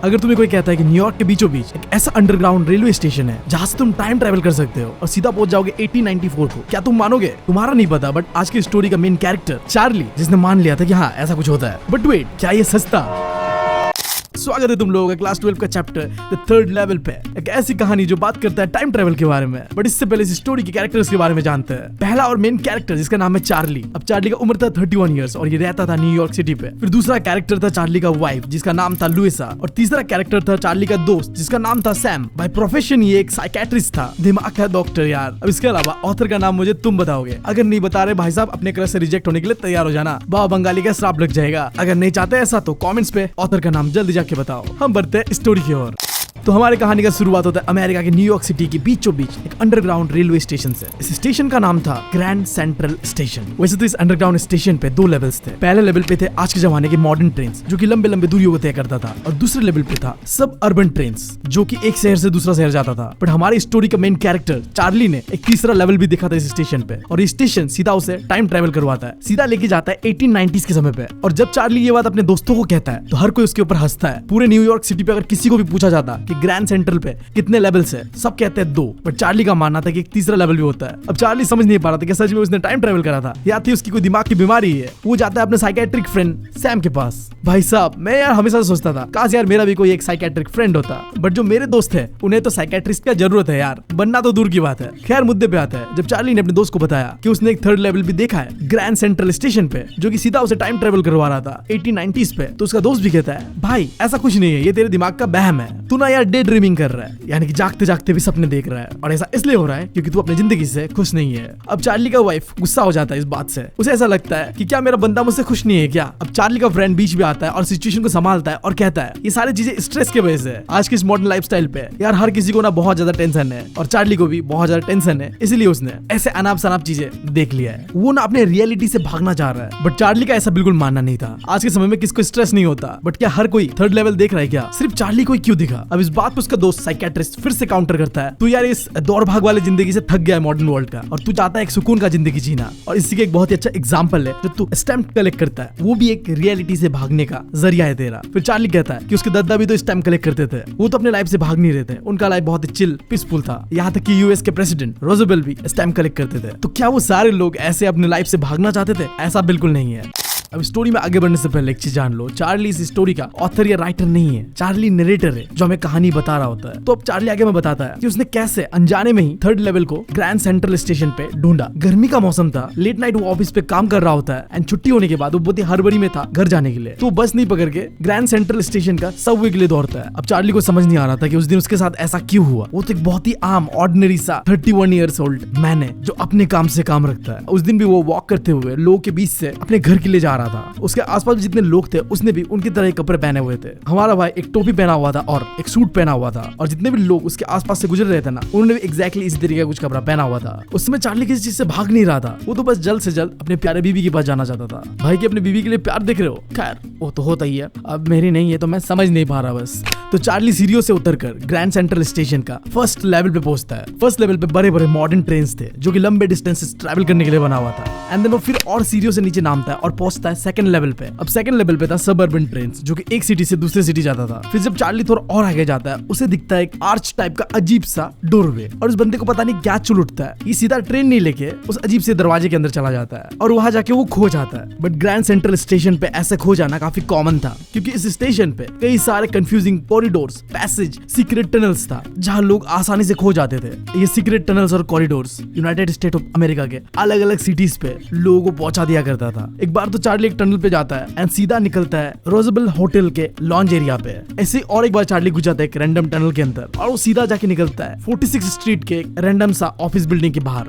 अगर तुम्हें कोई कहता है कि न्यूयॉर्क के बीचों बीच एक ऐसा अंडरग्राउंड रेलवे स्टेशन है जहाँ से तुम टाइम ट्रैवल कर सकते हो और सीधा पहुंच जाओगे 1894 को, क्या तुम मानोगे? तुम्हारा नहीं पता, बट आज की स्टोरी का मेन कैरेक्टर चार्ली, जिसने मान लिया था कि हाँ ऐसा कुछ होता है। बट वेट, क्या ये सच था? स्वागत है तुम लोगों का क्लास 12 का चैप्टर द थर्ड लेवल पे। एक ऐसी कहानी जो बात करता है टाइम ट्रैवल के बारे में। बट इससे पहले इस स्टोरी के कैरेक्टर्स के बारे में जानते हैं। पहला और मेन कैरेक्टर जिसका नाम है चार्ली। अब चार्ली का उम्र था 31 इयर्स और ये रहता था न्यूयॉर्क सिटी पे। फिर दूसरा कैरेक्टर था चार्ली का वाइफ जिसका नाम था लुइसा, और तीसरा कैरेक्टर था चार्ली का दोस्त जिसका नाम था सैम। बाय प्रोफेशन ये एक साइकेट्रिस्ट था, दिमाग का डॉक्टर यार। अब इसके अलावा ऑथर का नाम मुझे तुम बताओगे। अगर नहीं बता रहे भाई साहब, अपने क्रश से रिजेक्ट होने के लिए तैयार हो जाना, बाबा बंगाली का श्राप लग जाएगा। अगर नहीं चाहते ऐसा तो कमेंट्स पे ऑथर का नाम जल्दी जाके बताओ। हम बढ़ते स्टोरी की ओर। तो हमारी कहानी का शुरुआत होता है अमेरिका के न्यूयॉर्क सिटी के बीचों बीच एक अंडरग्राउंड रेलवे स्टेशन से। इस स्टेशन का नाम था ग्रैंड सेंट्रल स्टेशन। वैसे तो इस अंडरग्राउंड स्टेशन पे दो लेवल्स थे। पहले लेवल पे थे आज के जमाने के मॉडर्न ट्रेन जो कि लंबे लंबे दूरियों को तय करता था, और दूसरे लेवल पे था सब अर्बन ट्रेन जो कि एक शहर से दूसरा शहर जाता था। बट हमारी स्टोरी का मेन कैरेक्टर चार्ली ने एक तीसरा लेवल भी देखा था इस स्टेशन पे, और इस स्टेशन सीधा उसे टाइम ट्रेवल करवाता है, सीधा लेके जाता है 1890s के समय पे। और जब चार्ली ये बात अपने दोस्तों को कहता है तो हर कोई उसके ऊपर हंसता है। पूरे न्यूयॉर्क सिटी पे अगर किसी को भी पूछा जाता कि ग्रैंड सेंट्रल पे कितने लेवल्स है, सब कहते हैं 2। बट चार्ली का मानना था कि एक तीसरा लेवल भी होता है। अब चार्ली समझ नहीं पा रहा था कि सच में उसने टाइम ट्रैवल करा था या थी उसकी कोई दिमाग की बीमारी है। वो जाता है अपने साइकेट्रिक फ्रेंड सैम के पास। भाई साहब, मैं यार हमेशा सोचता था काश यार मेरा भी कोई एक साइकेट्रिक फ्रेंड होता, बट जो मेरे दोस्त है उन्हें तो साइकेट्रिस्ट की जरूरत है यार, बनना तो दूर की बात है। खैर मुद्दे पे आता है। जब चार्ली ने अपने दोस्त को बताया कि उसने एक थर्ड लेवल भी देखा है ग्रैंड सेंट्रल स्टेशन पे, जो कि सीधा उसे टाइम ट्रैवल करवा रहा था 1890s पे, तो उसका दोस्त भी कहता है भाई ऐसा कुछ नहीं है, ये तेरे दिमाग का बहम है, तू ना यार डे ड्रीमिंग कर रहा है, यानी कि जागते जागते भी सपने देख रहा है, और ऐसा इसलिए हो रहा है क्योंकि तू अपनी जिंदगी से खुश नहीं है। अब चार्ली का वाइफ गुस्सा हो जाता है इस बात से। उसे ऐसा लगता है कि क्या मेरा बंदा मुझसे खुश नहीं है क्या? अब चार्ली का फ्रेंड बीच में आता है और सिचुएशन को संभालता है और कहता है ये सारी चीजें स्ट्रेस की वजह से। आज के इस मॉडर्न लाइफस्टाइल पे यार हर किसी को ना बहुत ज्यादा टेंशन है, और चार्ली को भी बहुत ज्यादा टेंशन है, इसलिए उसने ऐसे अनाप शनाप चीजें देख लिया है। वो ना अपने रियलिटी से भागना चाह रहा है। बट चार्ली का ऐसा बिल्कुल मानना नहीं था। आज के समय में किसको स्ट्रेस नहीं होता, बट क्या हर कोई थर्ड लेवल देख रहा है क्या? सिर्फ चार्ली को ही क्यों दिखा? अब इस बात पर उसका दोस्त साइकेट्रिस्ट फिर से काउंटर करता है, तू यार इस दौड़ भाग वाली जिंदगी से थक गया है मॉडर्न वर्ल्ड का, और तू चाहता है एक सुकून का जिंदगी जीना। और इसी के एक बहुत ही अच्छा एग्जांपल है जो तू स्टैम्प कलेक्ट करता है, वो भी एक रियलिटी से भागने का जरिया है तेरा। फिर चार्ली कहता है कि उसके दादा भी तो स्टैम्प कलेक्ट करते थे, वो तो अपने लाइफ से भाग नहीं रहे थे, उनका लाइफ बहुत ही चिल पीसफुल था। यहाँ तक कि यूएस के प्रेसिडेंट रोजवेल्ट भी स्टैम्प कलेक्ट करते थे। तो क्या वो सारे लोग ऐसे अपने लाइफ से भागना चाहते थे? ऐसा बिल्कुल नहीं है। अब स्टोरी में आगे बढ़ने से पहले एक चीज जान लो, चार्ली इस स्टोरी का ऑथर या राइटर नहीं है, चार्ली नरेटर है जो हमें कहानी बता रहा होता है। तो अब चार्ली आगे में बताता है कि उसने कैसे अनजाने में ही थर्ड लेवल को ग्रैंड सेंट्रल स्टेशन पे ढूंढा। गर्मी का मौसम था, लेट नाइट वो ऑफिस पे काम कर रहा होता है, एंड छुट्टी होने के बाद वो बहुत ही हड़बड़ी में था घर जाने के लिए, तो बस नहीं पकड़ के ग्रैंड सेंट्रल स्टेशन का सबवे के लिए दौड़ता है। अब चार्ली को समझ नहीं आ रहा था कि उस दिन उसके साथ ऐसा क्यों हुआ। वो तो एक बहुत ही आम ऑर्डिनरी सा 31 ईयर्स ओल्ड मैन है जो अपने काम से काम रखता है। उस दिन भी वो वॉक करते हुए लोगों के बीच से अपने घर के लिए जा रहा था। उसके आसपास जितने लोग थे उसने भी उनकी तरह कपड़े पहने हुए थे। हमारा भाई एक टोपी पहना हुआ था और एक सूट पहना हुआ था, और जितने भी लोग उसके आसपास से गुजर रहे थे ना, उन्होंने भी एग्जैक्टली इसी तरीके का कुछ कपड़ा पहना हुआ था। उस समय चार्ली किसी चीज से भाग नहीं रहा था, वो तो बस जल्द से जल्द अपने प्यारे बीवी के पास जाना चाहता था। भाई की अपनी बीवी के लिए प्यार देख रहे हो, खैर वो तो होता ही है, अब मेरी नहीं है तो मैं समझ नहीं पा रहा बस। तो चार्ली सीढ़ियों से उतरकर ग्रैंड सेंट्रल स्टेशन का फर्स्ट लेवल पे पहुंचता है। फर्स्ट लेवल पे बड़े बड़े मॉडर्न ट्रेन थे जो कि लंबे डिस्टेंसेस ट्रैवल करने के लिए बना हुआ था, एंड देन वो फिर और सीढ़ियों से नीचे नामता है और पहुंचता है सेकंड लेवल पे। अब सेकंड लेवल पे था सबअर्बन ट्रेन जो कि एक सिटी से दूसरे सिटी जाता था। फिर जब चार्ली थोड़ा और आगे जाता है उसे दिखता है एक आर्च टाइप का अजीब सा डोरवे, और उस बंदे को पता नहीं क्या चुल उठता है, ये सीधा ट्रेन नहीं लेके उस अजीब से दरवाजे के अंदर चला जाता है और वहां जाके वो खो जाता है। बट ग्रैंड सेंट्रल स्टेशन पे ऐसे खो जाना काफी कॉमन था, क्योंकि इस स्टेशन पे कई सारे confusing corridors, passage, secret tunnels था जहां लोग आसानी से खो जाते थे। ये सीक्रेट टनल्स और corridors United state of America के अलग अलग सिटीज पे लोगों को पहुंचा दिया करता था। एक बार तो चार्ली एक टनल पे जाता है एंड सीधा निकलता है रोजवेल्ट होटल के लॉन्ज एरिया पे। ऐसे और एक बार चार्ली घुस जाता है एक रैंडम टनल के अंदर, और वो सीधा जाके निकलता है 46 स्ट्रीट के रैंडम सा ऑफिस बिल्डिंग के बाहर।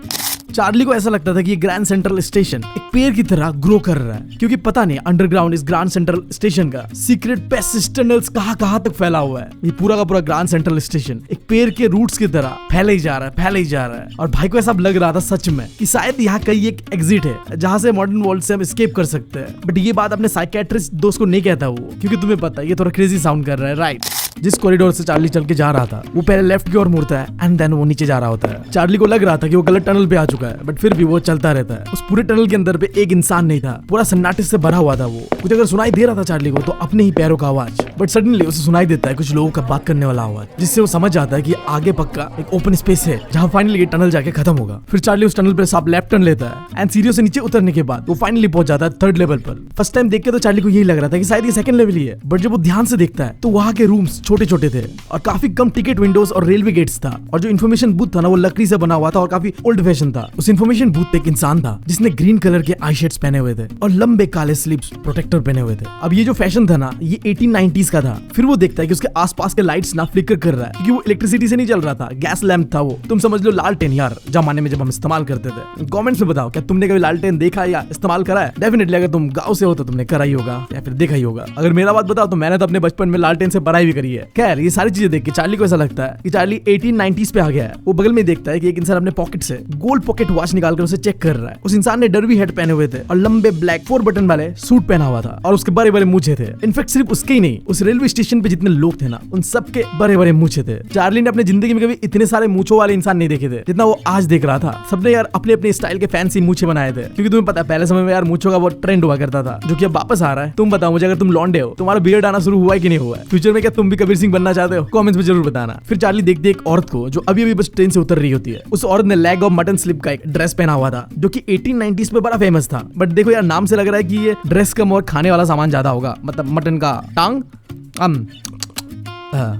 चार्ली को ऐसा लगता था कि ये ग्रैंड सेंट्रल स्टेशन एक पेड़ की तरह ग्रो कर रहा है, क्योंकि पता नहीं अंडरग्राउंड इस ग्रैंड सेंट्रल स्टेशन का सीक्रेट पैसेज टनल्स कहां तक फैला हुआ है। ये पूरा का पूरा ग्रैंड सेंट्रल स्टेशन एक पेड़ के रूट्स की तरह फैले ही जा रहा है। और भाई को ऐसा लग रहा था सच में कि शायद यहाँ कहीं एक एग्जिट है जहां से मॉडर्न वर्ल्ड से हम एस्केप कर सकते हैं। बट ये बात अपने साइकेट्रिस्ट दोस्त को नहीं कहता वो, क्योंकि तुम्हें पता है ये थोड़ा क्रेजी साउंड कर रहा है, राइट? जिस कॉरिडोर से चार्ली चल के जा रहा था वो पहले लेफ्ट की ओर मुड़ता है एंड देन वो नीचे जा रहा होता है। चार्ली को लग रहा था कि वो गलत टनल पे आ चुका है, बट फिर भी वो चलता रहता है। उस पूरे टनल के अंदर पे एक इंसान नहीं था, पूरा सन्नाटे से भरा हुआ था। वो कुछ अगर सुनाई दे रहा था चार्ली को तो अपने ही पैरों का आवाज, बट सडनली उसे सुनाई देता है कुछ लोगों का बात करने वाला आवाज, जिससे वो समझ जाता है कि आगे पक्का एक ओपन स्पेस है जहाँ फाइनली ये टनल जाके खत्म होगा। फिर चार्ली उस टनल पे साफ लेफ्ट टर्न लेता है एंड सीढ़ियों से नीचे उतरने के बाद वो फाइनली पहुंच जाता है 3rd लेवल पर। फर्स्ट टाइम देख के तो चार्ली को यही लग रहा था कि शायद ये 2nd लेवल ही है, बट जब वो ध्यान से देखता है तो वहाँ के रूम्स छोटे छोटे थे और काफी कम टिकट विंडोज और रेलवे गेट्स था, और जो इन्फॉर्मेशन बूथ था ना वो लकड़ी से बना हुआ था और काफी ओल्ड फैशन था। उस इन्फॉर्मेशन बूथ पे एक इंसान था जिसने ग्रीन कलर के आई शेड्स पहने हुए थे और लंबे काले स्लीव्स प्रोटेक्टर पहने हुए थे। अब ये जो फैशन था ना ये 1890s का था। फिर वो देखता है कि उसके आसपास के लाइट्स ना फ्लिकर कर रहा है, क्योंकि वो इलेक्ट्रिसिटी से नहीं चल रहा था, गैस लैंप था वो। तुम समझ लो लालटेन यार, जमाने में जब हम इस्तेमाल करते थे। कमेंट्स में बताओ क्या तुमने कभी लालटेन देखा या इस्तेमाल करा है? डेफिनेटली अगर तुम गाँव से हो तो तुमने करा ही होगा या फिर देखा ही होगा। अगर मेरा बात बताओ तो मैंने तो अपने बचपन में लालटेन से पढ़ाई भी करी है। खैर ये सारी चीजें देख के चार्ली को ऐसा लगता है कि चार्ली 1890s पे आ गया है। वो बगल में देखता है कि एक इंसान अपने पॉकेट से गोल्ड पॉकेट वॉच निकालकर उसे चेक कर रहा है। उस इंसान ने डर्बी हेड पहने हुए थे और लंबे ब्लैक 4 बटन वाले सूट पहना हुआ था और उसके बड़े बड़े मूछे थे। इनफैक्ट सिर्फ उसके ही नहीं, उस रेलवे स्टेशन पे जितने लोग थे ना उन सबके बड़े बड़े मूछे थे। चार्ली ने अपनी जिंदगी में कभी इतने सारे मूछों वाले इंसान नहीं देखे थे जितना वो आज देख रहा था। सबने यार अपने अपने स्टाइल के फैंसी मूछे बनाए थे, क्योंकि तुम्हें पता है पहले समय में यार मूछों का बहुत ट्रेंड हुआ करता था, जो कि अब वापस आ रहा है। तुम बताओ मुझे, अगर तुम लौंडे हो, तुम्हारा बियर्ड आना शुरू हुआ है कि नहीं हुआ है? फ्यूचर में क्या तुम भी कबीर सिंह बनना चाहते हो? कमेंट्स में जरूर बताना। फिर चार्ली देखते एक औरत को जो अभी अभी बस ट्रेन से उतर रही होती है। उस औरत ने लेग ऑफ मटन स्लिप का एक ड्रेस पहना हुआ था जो कि 1890s में बड़ा फेमस था। बट देखो यार नाम से लग रहा है कि ये ड्रेस कम और खाने वाला सामान ज्यादा होगा, मतलब मटन का टांग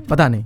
पता नहीं।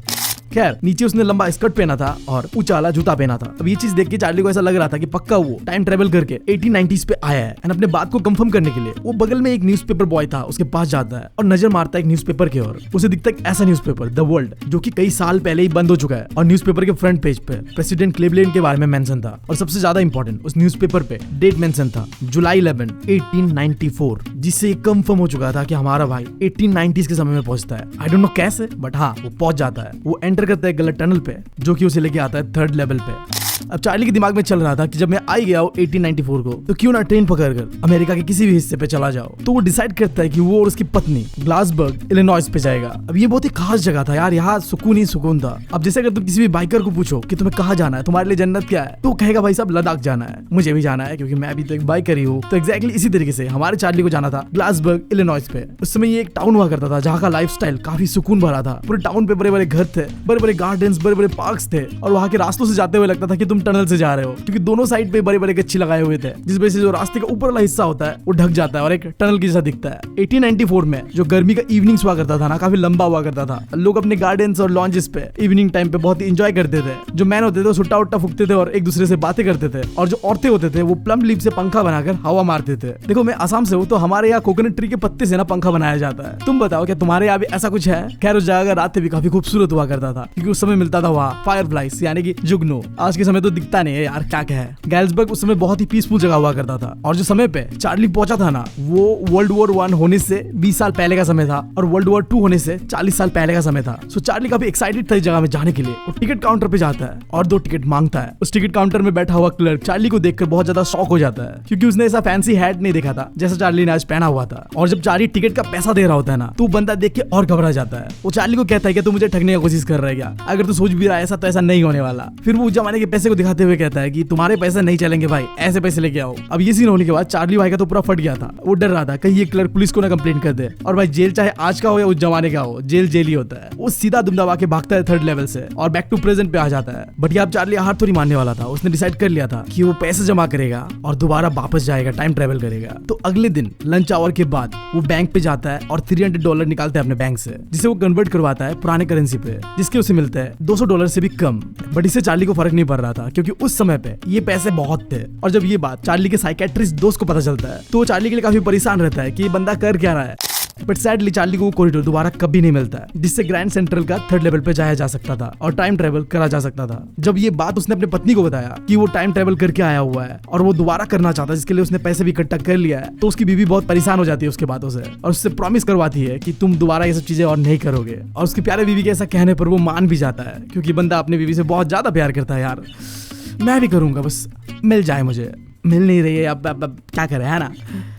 खैर नीचे उसने लंबा स्कर्ट पहना था और ऊंचा वाला जूता पहना था। अब ये चीज देख के चार्ली को ऐसा लग रहा था कि पक्का वो टाइम ट्रेवल करके 1890s पे आया है। एंड अपने बात को कंफर्म करने के लिए वो बगल में एक न्यूज़पेपर बॉय था उसके पास जाता है और नजर मारता है एक न्यूज़पेपर की ओर। उसे दिखता है ऐसा न्यूज़पेपर द वर्ल्ड जो कि कई साल पहले ही बंद हो चुका है, और न्यूज़पेपर के फ्रंट पेज पे प्रेसिडेंट क्लीवलैंड के बारे में मेंशन था, और सबसे ज्यादा इंपॉर्टेंट उस न्यूज़पेपर पे डेट मेंशन था जुलाई 11, 1894, जिससे ये कंफर्म हो चुका था कि हमारा भाई 1890s के समय में पहुंचता है। आई डोंट नो कैसे, बट हाँ वो पहुंच जाता है। वो एंटर करता है गलत टनल पे जो कि उसे लेके आता है 3rd लेवल पे। अब चार्ली के दिमाग में चल रहा था कि जब मैं आई गया हूँ 1894 को तो क्यों ना ट्रेन पकड़कर अमेरिका के किसी भी हिस्से पे चला जाओ। तो वो डिसाइड करता है कि वो और उसकी पत्नी ग्लासबर्ग इलिनॉइस पे जाएगा। अब ये बहुत ही खास जगह था यार, यहाँ सुकून ही सुकून था। अब जैसे अगर तुम किसी भी बाइकर को पूछो कि तुम्हें कहाँ जाना है, तुम्हारे लिए जन्नत क्या है, तो कहेगा भाई साहब लद्दाख जाना है। मुझे भी जाना है क्योंकि मैं भी तो एक बाइकर ही हूँ। तो एग्जैक्टली इसी तरीके से हमारे चार्ली को जाना था ग्लासबर्ग इलिनॉइस पे। उस समय ये एक टाउन हुआ करता था जहाँ का लाइफस्टाइल काफी सुकून भरा था। पूरे टाउन पे बड़े बड़े घर थे, बड़े बड़े गार्डन्स, बड़े बड़े पार्क्स थे, और वहाँ के रास्तों से जाते हुए लगता था कि तुम टनल से जा रहे हो, क्योंकि दोनों साइड पे बड़े बड़े गच्छे लगाए हुए थे, जिस वजह से जो रास्ते का ऊपर वाला हिस्सा होता है वो ढक जाता है और एक टनल की जैसा दिखता है। 1894 में जो गर्मी का इवनिंग्स हुआ करता था ना, काफी लंबा हुआ करता था। लोग अपने गार्डन्स और लॉन्जेस पे इवनिंग टाइम पे बहुत ही एंजॉय करते थे। जो मैन होते थे वो सुट्टा उट्टा फूकते थे और एक दूसरे से बातें करते थे, और जो औरतें होते थे वो प्लम लीफ से पंखा बनाकर हवा मारते थे। देखो मैं आसाम से हूँ तो हमारे यहाँ कोकोनट ट्री के पत्ते से ना पंखा बनाया जाता है। तुम बताओ क्या तुम्हारे यहाँ भी ऐसा कुछ है? खैर उस जगह का रात भी काफी खूबसूरत हुआ करता था, क्योंकि उस समय मिलता था वहाँ फायर फ्लाइज यानी कि जुगनू। आज के समय तो दिखता नहीं है यार, क्या है। गैल्सबर्ग उस समय बहुत ही पीसफुल जगह हुआ करता था, और जो समय पे चार्ली पहुंचा था ना वो वर्ल्ड वॉर 1 होने से 20 साल पहले का समय था, और वर्ल्ड वॉर 2 होने से 40 साल पहले का समय था। सो चार्ली काफी एक्साइटेड था इस जगह में जाने के लिए। वो टिकट काउंटर पे जाता है और 2 टिकट मांगता है। उस टिकट काउंटर में बैठा हुआ क्लर्क चार्ली को देखकर बहुत ज्यादा शॉक हो जाता है, क्योंकि उसने ऐसा फैंसी हैट नहीं देखा था जैसा चार्ली ने आज पहना हुआ था। और जब चार्ली टिकट का पैसा दे रहा होता है ना तो बंदा देख के और घबरा जाता है। वो चार्ली को कहता है कि तू मुझे ठगने की कोशिश कर रहा है क्या? अगर तू सोच भी रहा है ऐसा तो ऐसा नहीं होने वाला। फिर वो उस जमाने के पैसे को दिखाते हुए कहता है कि तुम्हारे पैसे नहीं चलेंगे भाई, ऐसे पैसे लेके आओ। अब ये सीन होने के बाद चार्ली भाई का तो पूरा फट गया था। वो डर रहा था कहीं ये क्लर्क पुलिस को ना कंप्लेंट कर दे, और भाई जेल चाहे आज का हो या उस जमाने का हो, जेल जेल ही होता है। वो सीधा दुम दबा के भागता है 3rd लेवल से और बैक टू प्रेजेंट पे आ जाता है। बट अब चार्ली हार तो नहीं मानने वाला था। उसने डिसाइड कर लिया था कि वो पैसे जमा करेगा और दोबारा वापस जाएगा, टाइम ट्रेवल करेगा। तो अगले दिन लंच आवर के बाद वो बैंक पे जाता है और $300 निकालता है अपने बैंक से, जिसे वो कन्वर्ट करवाता है पुराने करेंसी पे, जिसके उसे मिलता है $200 से भी कम। बट इससे चार्ली को फर्क नहीं पड़ रहा था, क्योंकि उस समय पे ये पैसे बहुत थे। और जब ये बात चार्ली के साइकेट्रिस्ट दोस्त को पता चलता है तो वो चार्ली के लिए काफी परेशान रहता है कि ये बंदा कर क्या रहा है। बट सैडली चार्ली को वो कॉरिडोर दोबारा कभी नहीं मिलता है, जिससे ग्रैंड सेंट्रल का 3rd लेवल पे जाया जा सकता था और टाइम ट्रेवल करा जा सकता था। जब ये बात उसने अपने पत्नी को बताया कि वो टाइम ट्रेवल करके आया हुआ है और वो दोबारा करना चाहता है, जिसके लिए उसने पैसे भी इकट्ठा कर लिया है, तो उसकी बीवी बहुत परेशान हो जाती है उसके बातों से और उससे प्रॉमिस करवाती है कि तुम दोबारा ये सब चीजें और नहीं करोगे। और उसकी प्यारे बीवी के ऐसा कहने पर वो मान भी जाता है, क्योंकि बंदा अपनी बीवी से बहुत ज्यादा प्यार करता है। यार मैं भी करूंगा, बस मिल जाए मुझे। मिल नहीं रही है, अब क्या करे, है ना।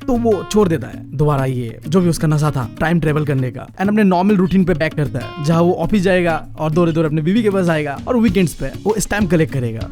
तो वो छोड़ देता है दोबारा ये जो भी उसका नशा था टाइम ट्रेवल करने का, एंड अपने नॉर्मल रूटीन पे बैक करता है, जहाँ वो ऑफिस जाएगा और दौरे दौरे अपने बीवी के पास आएगा और वीकेंड्स पे वो स्टैम्प कलेक्ट करेगा।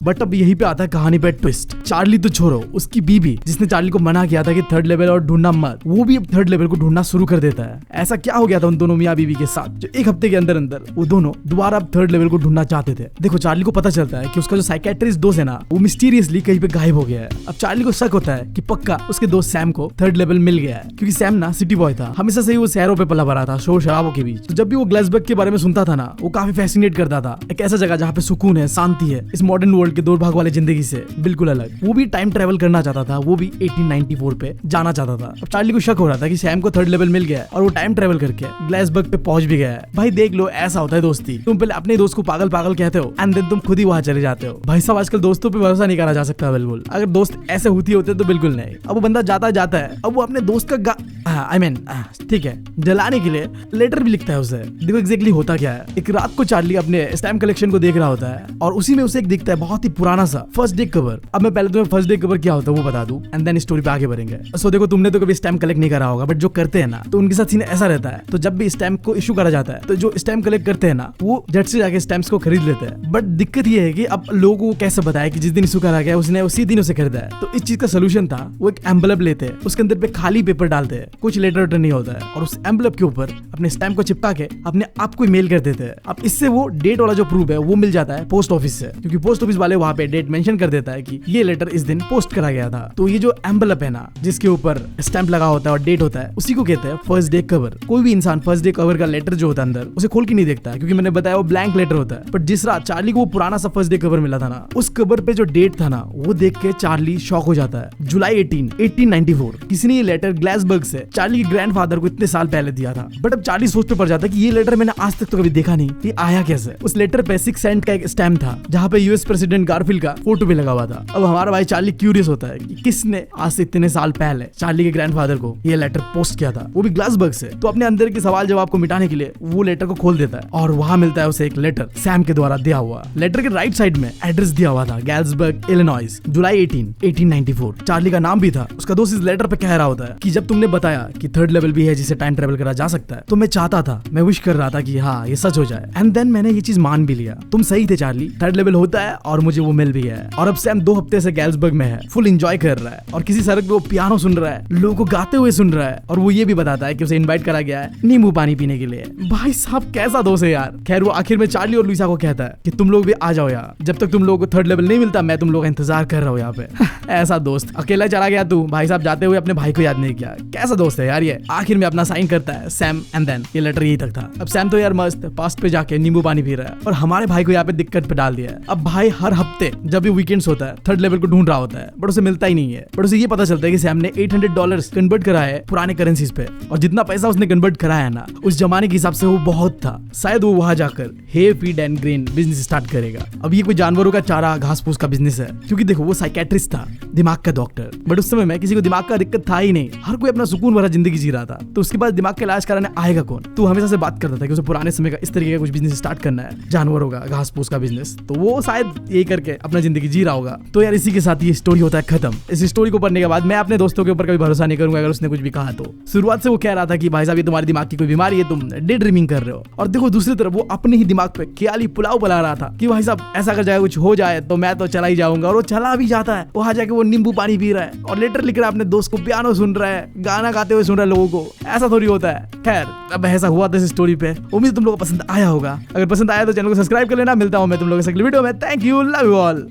बट अब यहीं पे आता है कहानी पे ट्विस्ट। चार्ली तो छोड़ो, उसकी बीबी जिसने चार्ली को मना किया था कि थर्ड लेवल और ढूंढना मत, वो भी अब थर्ड लेवल को ढूंढना शुरू कर देता है। ऐसा क्या हो गया था उन दोनों मियां बीवी के साथ जो एक हफ्ते के अंदर अंदर वो दोनों दोबारा अब थर्ड लेवल को ढूंढना चाहते थे। देखो चार्ली को पता चलता है कि उसका जो साइकेट्रिस्ट दोस्त है ना, वो मिस्टीरियसली कहीं पे गायब हो गया है। अब चार्ली को शक होता है कि पक्का उसके दोस्त सैम को थर्ड लेवल मिल गया है, क्योंकि सैम ना सिटी बॉय था, हमेशा से ही वो शहरों पे पला भरा था शोर शराबों के बीच। तो जब भी वो ग्लासबर्ग के बारे में सुनता था ना, वो काफी फैसिनेट करता था। एक ऐसा जगह जहाँ पे सुकून है, शांति है, इस मॉडर्न वर्ल्ड के दौड़ भाग वाले जिंदगी से बिल्कुल अलग। वो भी टाइम ट्रेवल करना चाहता था, वो भी 1894 पे जाना चाहता था। अब चार्ली को शक हो रहा था कि सैम को थर्ड लेवल मिल गया है और वो टाइम ट्रेवल करके ग्लासबर्ग पे पहुंच भी गया है। भाई देख लो, ऐसा होता है दोस्ती। तुम पहले अपने दोस्त को पागल पागल कहते हो एंड देन तुम खुद ही वहां चले जाते हो। भाई साहब आजकल दोस्तों पे भरोसा नहीं करा जा सकता बिल्कुल। अगर दोस्त ऐसे होते तो बिल्कुल नहीं। अब वो बंदा जाता है, अब वो अपने दोस्त का ठीक है जलाने के लिए लेटर भी लिखता है उसे। देखो एग्जैक्टली होता क्या है। एक रात को चार्ली अपने स्टैम्प कलेक्शन को देख रहा होता है और उसी में उसे एक दिखता है बहुत ही पुराना सा फर्स्ट डे कवर। अब मैं पहले तुम्हें फर्स्ट डे कवर क्या होता है वो बता दूं एंड देन स्टोरी पे आगे बढ़ेंगे। सो देखो तुमने तो कभी स्टैम्प कलेक्ट नहीं करा होगा, बट जो करते हैं ना तो उनके साथ सीन ऐसा रहता है। तो जब भी स्टैम्प को इशू करा जाता है तो जो स्टैम्प कलेक्ट करते हैं ना, वो झट से जाके स्टैम्प्स को खरीद लेते हैं। बट दिक्कत ये है कि अब लोगों को कैसे बताया कि जिस दिन इशू करा गया उसने उसी दिन उसे खरीदा है। तो इस चीज का सोल्यूशन था, वो एक एम्बलप लेते हैं, उसके अंदर पे खाली पेपर डालते हैं, कुछ लेटर नहीं होता है, और उस एम्बलप के ऊपर अपने स्टैम्प को चिपका के अपने आप को मेल कर देते हैं। अब इससे वो डेट वाला जो प्रूफ है वो मिल जाता है पोस्ट ऑफिस से, क्योंकि पोस्ट ऑफिस वाले वहाँ पे डेट मेंशन कर देता है कि ये लेटर इस दिन पोस्ट करा गया था। तो ये जो एम्बलप है ना, जिसके ऊपर स्टैम्प लगा होता है और डेट होता है, उसी को कहते हैं फर्स्ट डे कवर। कोई भी इंसान फर्स्ट डे कवर का लेटर जो होता है अंदर उसे खोल के नहीं देखता है, क्योंकि मैंने बताया वो ब्लैंक लेटर होता है। बट जिस रात चार्ली को वो पुराना सा फर्स्ट डे कवर मिला था ना, उस कवर पे जो डेट था ना, वो देख के चार्ली शॉक हो जाता है। जुलाई 1894 किसी ने ये लेटर ग्लासबर्ग से चार्ली के ग्रैंडफादर को इतने साल पहले दिया था। बट अब चार्ली सोच पे पड़ जाता है कि ये लेटर मैंने आज तक तो कभी देखा नहीं, ये आया कैसे। उस लेटर पे 6 सेंट का एक स्टैम्प था, जहाँ पे यूएस प्रेसिडेंट गारफील्ड का फोटो भी लगा हुआ था। अब हमारा भाई चार्ली क्यूरियस होता है कि किसने आज से इतने साल पहले चार्ली के ग्रैंडफादर को ये लेटर पोस्ट किया था, वो भी ग्लासबर्ग से। तो अपने अंदर के सवाल जवाब को मिटाने के लिए वो लेटर को खोल देता है और वहाँ मिलता है उसे एक लेटर सैम के द्वारा दिया हुआ। लेटर के राइट साइड में एड्रेस दिया हुआ था, गैल्सबर्ग इलिनॉइस, जुलाई 1894। चार्ली का नाम भी था। उसका दोस्त इस लेटर पे कह रहा होता है कि जब तुमने बताया कि थर्ड लेवल भी है जिसे टाइम ट्रेवल करा जा सकता है, तो मैं चाहता था, मैं विश कर रहा था कि हाँ ये सच हो जाए, एंड देन मैंने ये चीज मान भी लिया। तुम सही थे चार्ली, थर्ड लेवल होता है और मुझे वो मिल भी गया है। और अब सैम 2 हफ्ते से गैल्सबर्ग में है, फुल एंजॉय कर रहा है और किसी सड़क पे वो पियानो सुन रहा है, लोगों को गाते हुए सुन रहा है, और वो ये भी बताता है कि उसे इनवाइट करा गया है नींबू पानी पीने के लिए। भाई साहब कैसा दोस्त है यार। खैर वो आखिर में चार्ली और लुइसा को कहता है कि तुम लोग भी आ जाओ यार, जब तक तुम लोगों को थर्ड लेवल नहीं मिलता मैं तुम लोग का इंतजार कर रहा हूँ यहाँ पे। ऐसा दोस्त, अकेला चला गया तू भाई साहब, जाते हुए अपने भाई को याद नहीं किया। कैसा दोस्त है यार ये। आखिर में अपना साइन करता है सैम एंड देन ये लेटर यही तक था। अब सैम तो यार मस्त पास्ट पे जाके नींबू पानी पी रहा है और हमारे भाई को यहाँ पे दिक्कत पे डाल दिया है। अब भाई हर हफ्ते जब भी वीकेंड्स होता है थर्ड लेवल को ढूंढ रहा होता है, बट उसे मिलता ही नहीं है। बट उसे ये पता चलता है कि सैम ने $800 कन्वर्ट करा है पुराने करेंसीज पे, और जितना पैसा उसने कन्वर्ट कराया है ना, उस जमाने के हिसाब से वो बहुत था। शायद वो वहां जाकर hay feed and grain business start करेगा। अब ये कोई जानवरों का चारा घास फूस का बिजनेस है, क्योंकि देखो वो साइकेट्रिस्ट था, दिमाग का डॉक्टर। बट उस समय में किसी को दिमाग का दिक्कत था ही नहीं, हर कोई अपना सुकून भरा जिंदगी जी रहा था। तो उसके बाद दिमाग का इलाज कराने आएगा कौन। तो हमेशा से बात करता था कि उसे पुराने समय का इस तरीके का कुछ बिजनेस स्टार्ट करना है, जानवरों का घास फूस का बिजनेस। तो वो शायद यही करके अपना जिंदगी जी रहा होगा। तो यार इसी के साथ ये स्टोरी होता है खत्म। इस स्टोरी को पढ़ने के बाद मैं अपने दोस्तों के ऊपर कभी भरोसा नहीं करूंगा अगर उसने कुछ भी कहा तो। शुरुआत से वो कह रहा था कि भाई साहब ये तुम्हारी दिमाग की कोई बीमारी है, तुम डे ड्रीमिंग कर रहे हो। और देखो दूसरी तरफ वो अपने ही दिमाग पे ख्याली पुलाव बना रहा था कि भाई साहब ऐसा कर जाए, कुछ हो जाए तो मैं तो चला ही जाऊंगा। और वो चला भी जाता है, वहां जाके वो नींबू पानी पी रहा है और लेटर लिख रहा है अपने दोस्त को, पियानो सुन रहा है, गाना गाते हुए सुन रहा है लोगों को। ऐसा थोड़ी होता है। खैर अब ऐसा हुआ था इस स्टोरी पे। उम्मीद तुम लोगों को पसंद आया होगा। अगर पसंद आया तो चैनल को सब्सक्राइब कर लेना। मिलता हूं मैं तुम लोगों से अगली वीडियो में। Thank you, love you all.